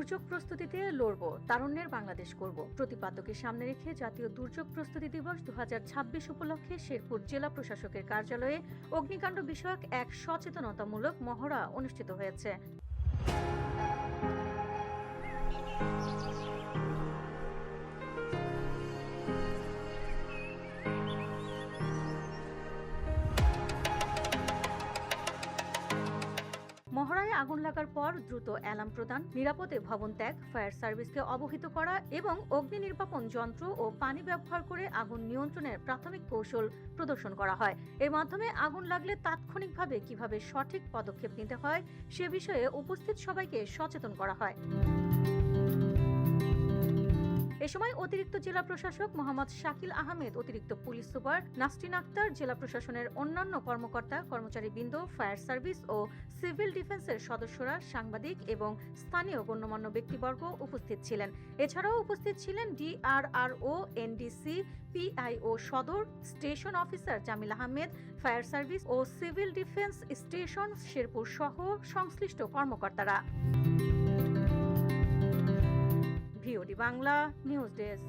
দুর্যোগ প্রস্তুতিতে লড়ব, তারুণ্যের বাংলাদেশ করব প্রতিপাদ্যকে সামনে রেখে জাতীয় দুর্যোগ প্রস্তুতি দিবস 2026 উপলক্ষে শেরপুর জেলা প্রশাসকের কার্যালয়ে অগ্নিকাণ্ড বিষয়ক এক সচেতনতামূলক মহড়া অনুষ্ঠিত হয়েছে। মহড়ায় আগুন লাগার পর দ্রুত অ্যালার্ম প্রদান, নিরাপদে ভবন ত্যাগ, ফায়ার সার্ভিসকে অবহিত করা এবং অগ্নি নির্বাপন যন্ত্র ও পানি ব্যবহার করে আগুন নিয়ন্ত্রণের প্রাথমিক কৌশল প্রদর্শন করা হয়। এর মাধ্যমে আগুন লাগলে তাৎক্ষণিকভাবে কিভাবে সঠিক পদক্ষেপ নিতে হয় সে বিষয়ে উপস্থিত সবাইকে সচেতন করা হয়। এ সময় অতিরিক্ত জেলা প্রশাসক মোহাম্মদ শাকিল আহমেদ, অতিরিক্ত পুলিশ সুপার নাসরিন আক্তার, জেলা প্রশাসনের অন্যান্য কর্মকর্তা কর্মচারীবৃন্দ, ফায়ার সার্ভিস ও সিভিল ডিফেন্সের সদস্যরা, সাংবাদিক এবং স্থানীয় গণ্যমান্য ব্যক্তিবর্গ উপস্থিত ছিলেন। এছাড়াও উপস্থিত ছিলেন DRRO, NDC, PIO সদর, station officer Jamil Ahmed, fire service ও সিভিল ডিফেন্স স্টেশন শেরপুর সহ সংশ্লিষ্ট কর্মকর্তারা। VOD Bangla news desk.